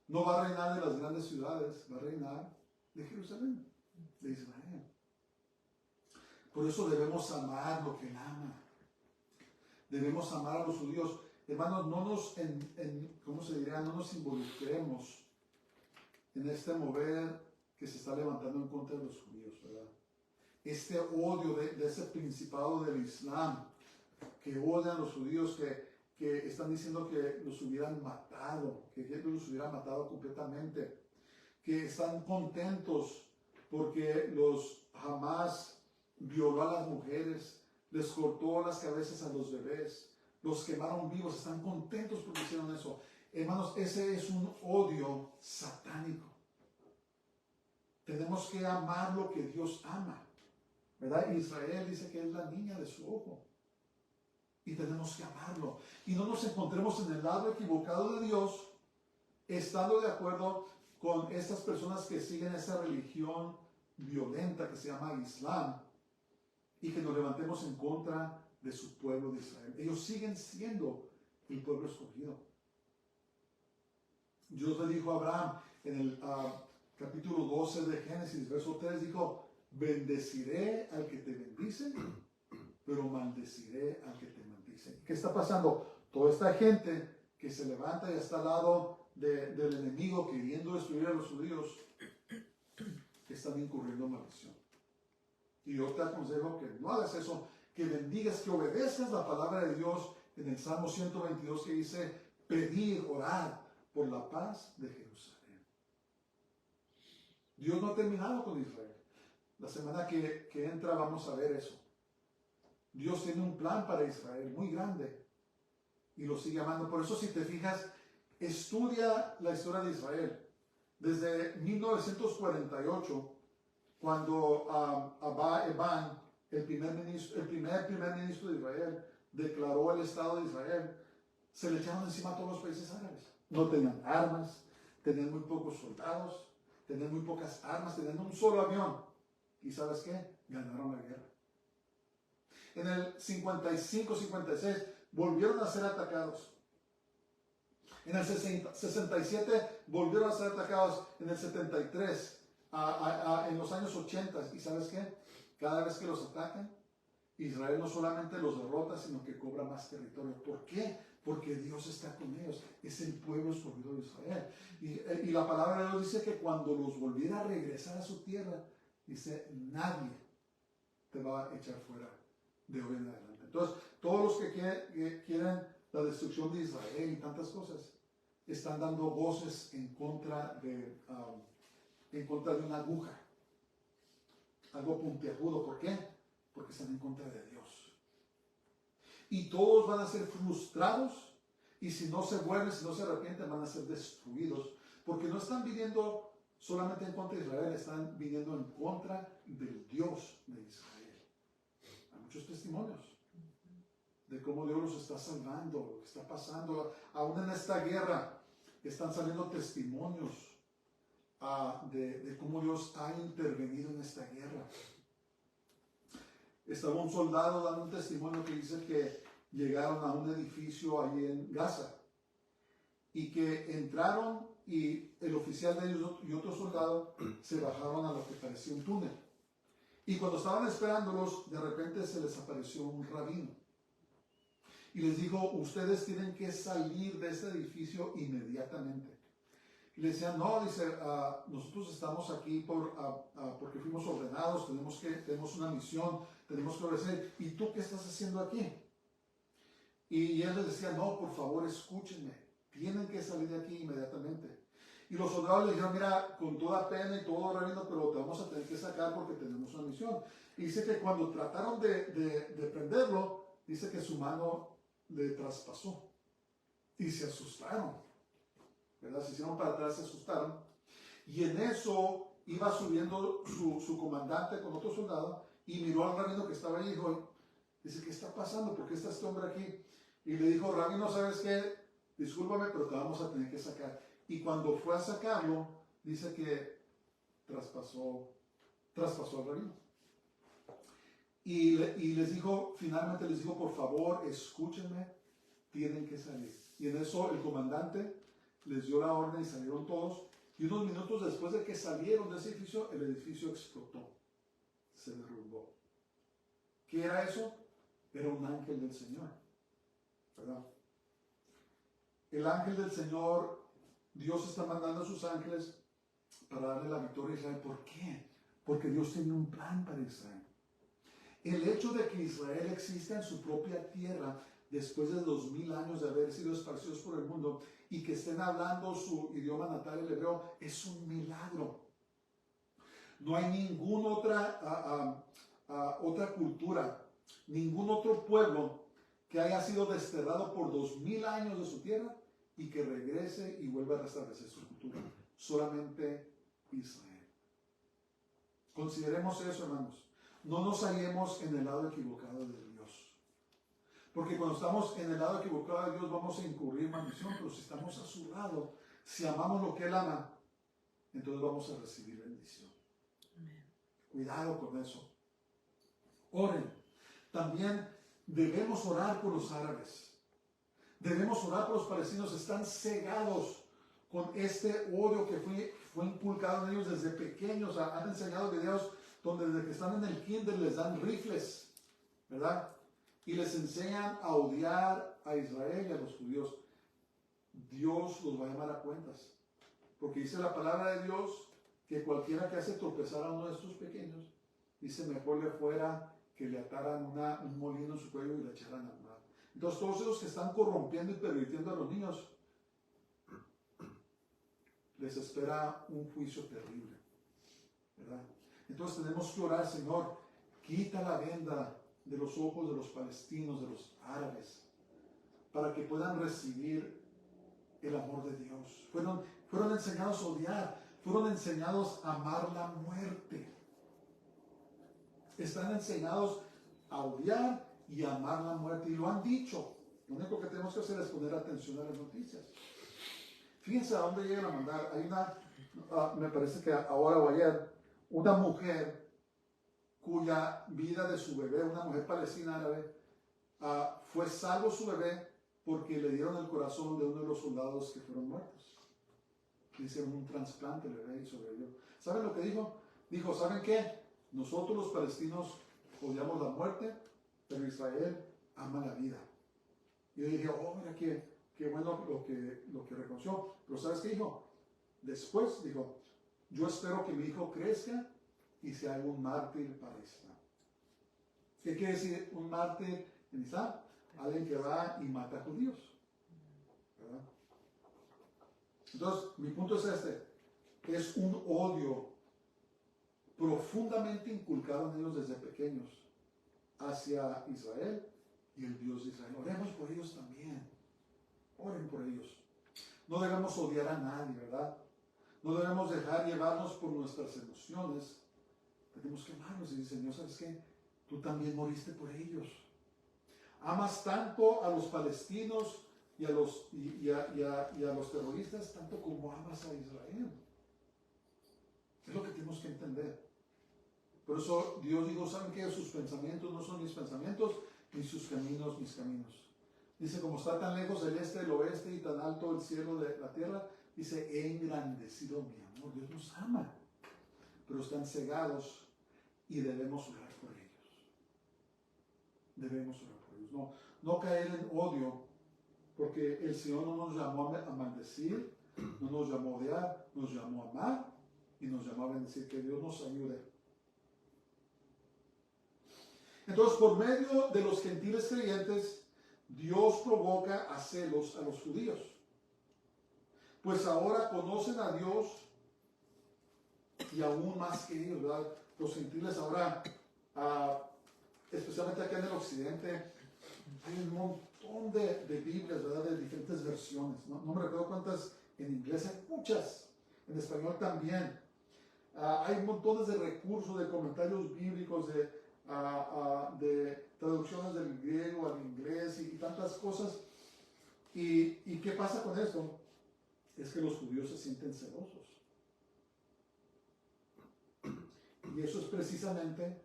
no va a reinar de las grandes ciudades, va a reinar de Jerusalén, de Israel. Por eso debemos amar lo que Él ama. Debemos amar a los judíos. Hermanos, no nos, ¿cómo se diría? No nos involucremos en este mover que se está levantando en contra de los judíos, ¿verdad? Este odio de ese principado del Islam, que odian a los judíos, que están diciendo que los hubieran matado, que Hitler los hubiera matado completamente, que están contentos porque los Hamas violó a las mujeres, les cortó las cabezas a los bebés, los quemaron vivos, están contentos porque hicieron eso. Hermanos, ese es un odio satánico. Tenemos que amar lo que Dios ama, ¿verdad? Israel dice que es la niña de su ojo. Y tenemos que amarlo. Y no nos encontremos en el lado equivocado de Dios, estando de acuerdo con estas personas que siguen esa religión violenta que se llama Islam, y que nos levantemos en contra de su pueblo de Israel. Ellos siguen siendo el pueblo escogido. Dios le dijo a Abraham en el capítulo 12 de Génesis, verso 3, dijo: bendeciré al que te bendice, pero maldeciré al que te maldice. ¿Qué está pasando? Toda esta gente que se levanta y está al lado del enemigo queriendo destruir a los judíos, están incurriendo en maldición. Y yo te aconsejo que no hagas eso, que bendigas, que obedezcas la palabra de Dios en el Salmo 122 que dice: pedir, orar por la paz de Jerusalén. Dios no ha terminado con Israel. La semana que entra vamos a ver eso. Dios tiene un plan para Israel muy grande y lo sigue amando. Por eso, si te fijas, estudia la historia de Israel. Desde 1948, cuando Abba Eban, el primer ministro de Israel, declaró el Estado de Israel, se le echaron encima a todos los países árabes. No tenían armas, tenían muy pocos soldados, tenían muy pocas armas, tenían un solo avión. ¿Y sabes qué? Ganaron la guerra. En el 55-56 volvieron a ser atacados. En el 67 volvieron a ser atacados. En el 73, en los años 80. ¿Y sabes qué? Cada vez que los atacan, Israel no solamente los derrota, sino que cobra más territorio. ¿Por qué? Porque Dios está con ellos. Es el pueblo escogido de Israel. Y la palabra de Dios dice que cuando los volviera a regresar a su tierra, dice: nadie te va a echar fuera de hoy en adelante. Entonces, todos los que quieren la destrucción de Israel y tantas cosas, están dando voces en contra de una aguja, algo puntiagudo. ¿Por qué? Porque están en contra de Dios. Y todos van a ser frustrados, y si no se vuelven, si no se arrepienten, van a ser destruidos, porque no están viniendo solamente en contra de Israel, están viniendo en contra del Dios de Israel. Hay muchos testimonios de cómo Dios los está salvando, lo que está pasando. Aún en esta guerra están saliendo testimonios de cómo Dios ha intervenido en esta guerra. Estaba un soldado dando un testimonio que dice que llegaron a un edificio ahí en Gaza y que entraron, y el oficial de ellos y otro soldado se bajaron a lo que parecía un túnel. Y cuando estaban esperándolos, de repente se les apareció un rabino. Y les dijo: ustedes tienen que salir de este edificio inmediatamente. Y le decían: no, dice, nosotros estamos aquí porque fuimos ordenados, tenemos una misión, tenemos que obedecer. ¿Y tú qué estás haciendo aquí? Y él les decía, no, por favor, escúchenme, tienen que salir de aquí inmediatamente. Y los soldados le dijeron, mira, con toda pena y todo, rabino, pero te vamos a tener que sacar porque tenemos una misión. Y dice que cuando trataron de prenderlo, dice que su mano le traspasó. Y se asustaron, ¿verdad? Se hicieron para atrás, se asustaron. Y en eso iba subiendo su comandante con otro soldado y miró al rabino que estaba allí y dijo, dice, ¿qué está pasando? ¿Por qué está este hombre aquí? Y le dijo, rabino, ¿sabes qué? Discúlpame, pero te vamos a tener que sacar. Y cuando fue a sacarlo, dice que traspasó al rabino. Y les dijo, finalmente les dijo, por favor, escúchenme, tienen que salir. Y en eso el comandante les dio la orden y salieron todos. Y unos minutos después de que salieron de ese edificio, el edificio explotó, se derrumbó. ¿Qué era eso? Era un ángel del Señor, ¿verdad? El ángel del Señor, Dios está mandando a sus ángeles para darle la victoria a Israel. ¿Por qué? Porque Dios tiene un plan para Israel. El hecho de que Israel exista en su propia tierra después de 2000 años de haber sido esparcidos por el mundo y que estén hablando su idioma natal, el hebreo, es un milagro. No hay ninguna otra cultura, ningún otro pueblo que haya sido desterrado por 2000 años de su tierra y que regrese y vuelva a restablecer su cultura. Solamente Israel. Consideremos eso, hermanos. No nos hallemos en el lado equivocado de Dios. Porque cuando estamos en el lado equivocado de Dios vamos a incurrir en maldición, pero si estamos a su lado, si amamos lo que Él ama, entonces vamos a recibir bendición. Amén. Cuidado con eso. Oren. También debemos orar por los árabes. Debemos orar por los palestinos. Están cegados con este odio que fue inculcado en ellos desde pequeños. Han enseñado videos donde desde que están en el kinder les dan rifles, ¿verdad? Y les enseñan a odiar a Israel y a los judíos. Dios los va a llamar a cuentas. Porque dice la palabra de Dios que cualquiera que hace tropezar a uno de estos pequeños, dice mejor le fuera que le ataran un molino en su cuello y le echaran al mar. Entonces todos esos que están corrompiendo y pervirtiendo a los niños, les espera un juicio terrible, ¿verdad? Entonces tenemos que orar, Señor, quita la venda de los ojos de los palestinos, de los árabes, para que puedan recibir el amor de Dios. Fueron enseñados a odiar, fueron enseñados a amar la muerte. Están enseñados a odiar y a amar la muerte, y lo han dicho. Lo único que tenemos que hacer es poner atención a las noticias. Fíjense a dónde llegan a mandar. Hay me parece que ahora o ayer, una mujer cuya vida de su bebé, una mujer palestina árabe, fue salvo su bebé porque le dieron el corazón de uno de los soldados que fueron muertos. Le hicieron un trasplante, el bebé, y sobrevivió. ¿Saben lo que dijo? Dijo, ¿saben qué? Nosotros los palestinos odiamos la muerte, pero Israel ama la vida. Y yo dije, oh, mira qué bueno lo que reconoció. Pero ¿sabes qué dijo? Después dijo, yo espero que mi hijo crezca y se haga un mártir para Islam. ¿Qué quiere decir un mártir en Islam? Alguien que va y mata a judíos, ¿verdad? Entonces, mi punto es este. Es un odio profundamente inculcado en ellos desde pequeños hacia Israel y el Dios de Israel. Oremos por ellos también. Oren por ellos. No debemos odiar a nadie, ¿verdad? No debemos dejar llevarnos por nuestras emociones. Tenemos que amarlos y decir, Señor, ¿sabes qué? Tú también moriste por ellos. Amas tanto a los palestinos y a los terroristas tanto como amas a Israel. Es lo que tenemos que entender. Por eso Dios dijo, ¿saben qué? Sus pensamientos no son mis pensamientos, ni sus caminos mis caminos. Dice, como está tan lejos el este del oeste y tan alto el cielo de la tierra, dice, he engrandecido mi amor. Dios nos ama, pero están cegados y debemos orar por ellos. Debemos orar por ellos. No caer en odio, porque el Señor no nos llamó a maldecir, no nos llamó a odiar, nos llamó a amar y nos llamó a bendecir. Que Dios nos ayude. Entonces, por medio de los gentiles creyentes, Dios provoca a celos a los judíos, pues ahora conocen a Dios y aún más que ellos, ¿verdad? Los gentiles ahora, especialmente acá en el occidente, hay un montón de Biblias, ¿verdad? De diferentes versiones. No me recuerdo cuántas en inglés, hay muchas. En español también. Hay montones de recursos, de comentarios bíblicos, de traducciones del griego al inglés y tantas cosas. ¿Y qué pasa con esto? Es que los judíos se sienten celosos. Y eso es precisamente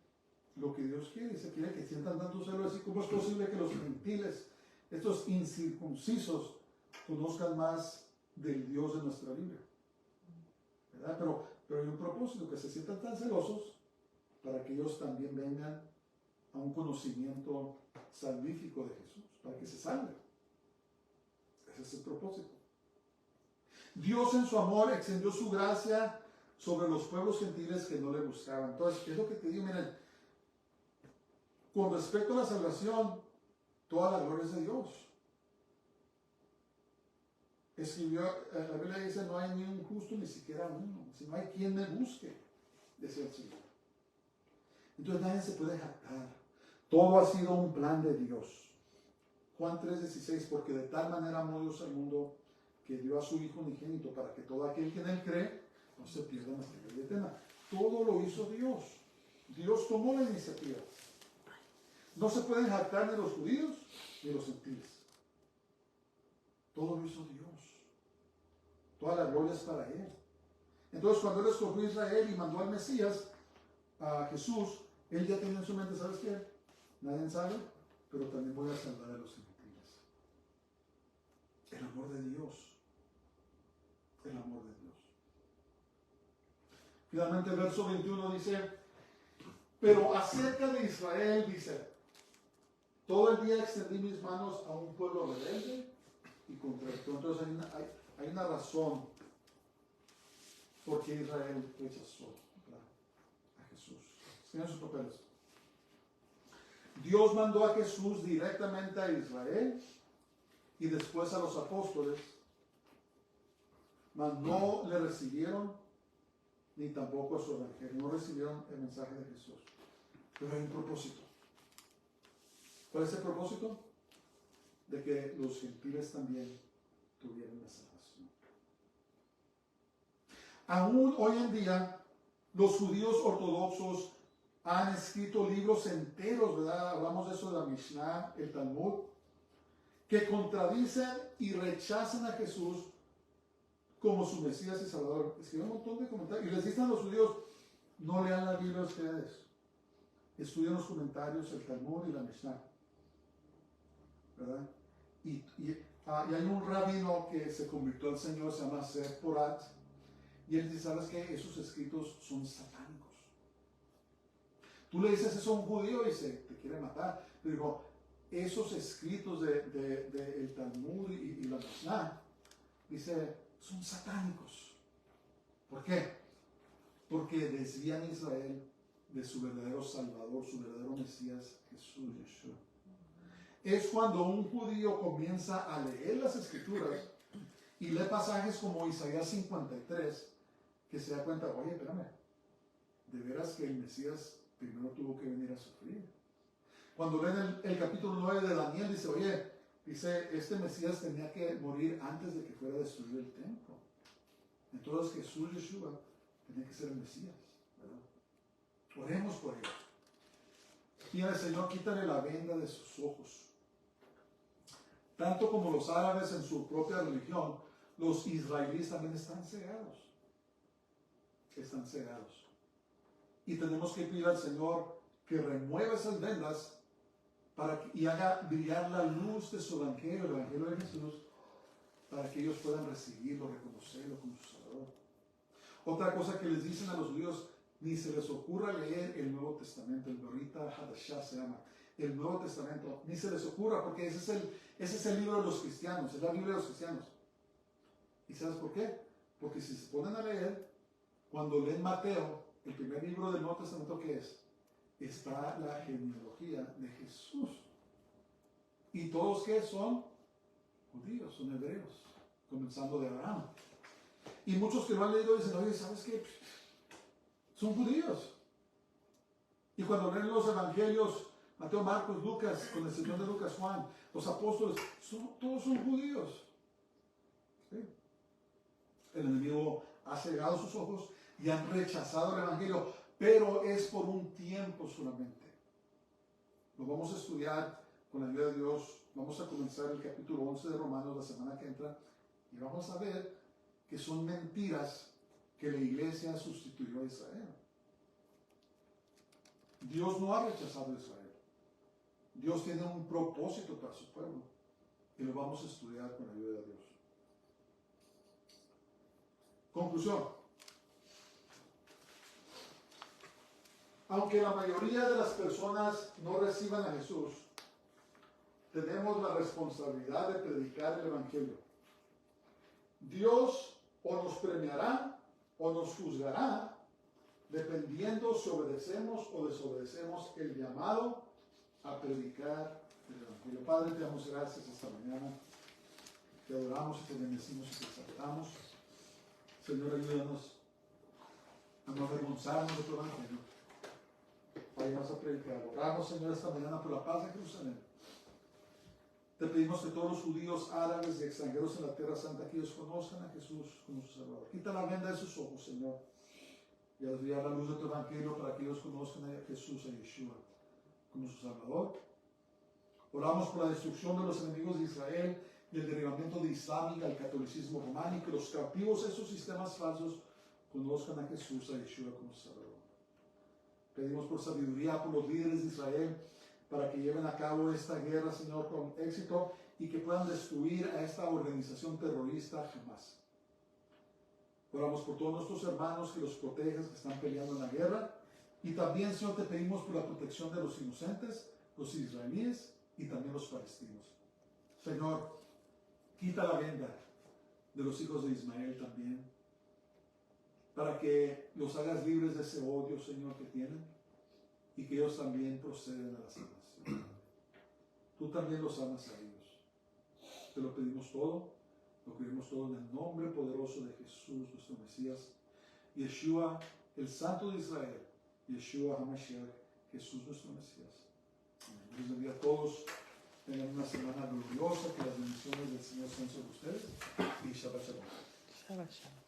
lo que Dios quiere. Se quiere que sientan tanto celos. ¿Y cómo es posible que los gentiles, estos incircuncisos, conozcan más del Dios de nuestra Biblia? ¿Verdad? Pero hay un propósito, que se sientan tan celosos para que ellos también vengan a un conocimiento salvífico de Jesús, para que se salven. Ese es el propósito. Dios en su amor extendió su gracia sobre los pueblos gentiles que no le buscaban. Entonces, es lo que te digo, miren, con respecto a la salvación, toda la gloria es de Dios. Escribió, la Biblia dice, no hay ni un justo, ni siquiera uno, si no hay quien me busque, decía el Señor. Entonces nadie se puede jactar. Todo ha sido un plan de Dios. Juan 3:16, porque de tal manera amó Dios al mundo que dio a su Hijo unigénito para que todo aquel que en él cree no se pierda, mas tenga vida eterna. Todo lo hizo Dios. Dios tomó la iniciativa. No se pueden jactar ni los judíos ni los gentiles. Todo lo hizo Dios. Toda la gloria es para Él. Entonces, cuando Él escogió a Israel y mandó al Mesías, a Jesús, Él ya tenía en su mente, ¿sabes qué? Nadie sabe, pero también voy a salvar a los gentiles. El amor de Dios. El amor de Dios. Finalmente, el verso 21 dice, pero acerca de Israel, dice, todo el día extendí mis manos a un pueblo rebelde y contradictorio. Entonces hay una razón por qué Israel rechazó a Jesús. Escriban sus papeles. Dios mandó a Jesús directamente a Israel y después a los apóstoles, mas no le recibieron ni tampoco a su evangelio. No recibieron el mensaje de Jesús. Pero hay un propósito. ¿Cuál es el propósito? De que los gentiles también tuvieran la salvación. Aún hoy en día, los judíos ortodoxos han escrito libros enteros, ¿verdad? Hablamos de eso de la Mishnah, el Talmud, que contradicen y rechazan a Jesús como su Mesías y Salvador. Escriben un montón de comentarios y les dicen a los judíos, no lean la Biblia ustedes, estudien los comentarios, el Talmud y la Mishnah, ¿verdad? Y hay un rabino que se convirtió al Señor, se llama Seth Porat, y él dice, ¿sabes qué? Esos escritos son satánicos. Tú le dices eso a un judío y te quiere matar. Pero digo, esos escritos del Talmud y la Mishnah, dice, son satánicos. ¿Por qué? Porque desvían a Israel de su verdadero Salvador, su verdadero Mesías, Jesús, Yeshua. Es cuando un judío comienza a leer las Escrituras y lee pasajes como Isaías 53, que se da cuenta, oye, espérame, de veras que el Mesías primero tuvo que venir a sufrir. Cuando leen el capítulo 9 de Daniel, dice, oye, este Mesías tenía que morir antes de que fuera destruido el templo. Entonces Jesús, Yeshua, tenía que ser el Mesías, ¿verdad? Oremos por él. Pídale, Señor, quítale la venda de sus ojos. Tanto como los árabes en su propia religión, los israelíes también están cegados. Están cegados. Y tenemos que pedir al Señor que remueva esas vendas y haga brillar la luz de su evangelio, el evangelio de Jesús, para que ellos puedan recibirlo, reconocerlo como su Salvador. Otra cosa que les dicen a los judíos, ni se les ocurra leer el Nuevo Testamento, el Berita Hadashah se llama, el Nuevo Testamento, ni se les ocurra, porque ese es el libro de los cristianos, es la Biblia de los cristianos. ¿Y sabes por qué? Porque si se ponen a leer, cuando leen Mateo, el primer libro del Nuevo Testamento, ¿qué es? Está la genealogía de Jesús. Y todos que son judíos, son hebreos, comenzando de Abraham. Y muchos que lo han leído dicen, oye, ¿sabes qué? Son judíos. Y cuando leen los evangelios, Mateo, Marcos, Lucas, con excepción de Lucas, Juan, los apóstoles, todos son judíos. ¿Sí? El enemigo ha cegado sus ojos y han rechazado el evangelio, pero es por un tiempo solamente. Lo vamos a estudiar con la ayuda de Dios. Vamos a comenzar el capítulo 11 de Romanos la semana que entra y vamos a ver que son mentiras que la iglesia sustituyó a Israel. Dios no ha rechazado a Israel. Dios tiene un propósito para su pueblo y lo vamos a estudiar con la ayuda de Dios. Conclusión. Aunque la mayoría de las personas no reciban a Jesús, tenemos la responsabilidad de predicar el evangelio. Dios o nos premiará o nos juzgará dependiendo si obedecemos o desobedecemos el llamado a predicar el evangelio. Padre, te damos gracias esta mañana. Te adoramos y te bendecimos y te exaltamos. Señor, ayúdanos a no avergonzarnos de tu evangelio. Vayamos a predicar. Oramos, Señor, esta mañana por la paz de Jerusalén. Te pedimos que todos los judíos, árabes y extranjeros en la tierra santa, que ellos conozcan a Jesús como su Salvador. Quita la venda de sus ojos, Señor, y haz brillar la luz de tu evangelio para que ellos conozcan a Jesús, a Yeshua, como su Salvador. Oramos por la destrucción de los enemigos de Israel y el derribamiento de Islam al catolicismo romano, y que los cautivos de esos sistemas falsos conozcan a Jesús, a Yeshua como su Salvador. Pedimos por sabiduría por los líderes de Israel para que lleven a cabo esta guerra, Señor, con éxito y que puedan destruir a esta organización terrorista jamás. Oramos por todos nuestros hermanos, que los protejas, que están peleando en la guerra. Y también, Señor, te pedimos por la protección de los inocentes, los israelíes y también los palestinos. Señor, quita la venda de los hijos de Ismael también, para que los hagas libres de ese odio, Señor, que tienen, y que ellos también proceden a la salvación. Tú también los amas a ellos. Te lo pedimos todo, lo pedimos todo en el nombre poderoso de Jesús, nuestro Mesías, Yeshua, el Santo de Israel, Yeshua HaMashiach, Jesús, nuestro Mesías. Amén. Dios bendiga a todos. Tengan una semana gloriosa, que las bendiciones del Señor sean sobre ustedes, y Shabbat Shalom. Shabbat shalom.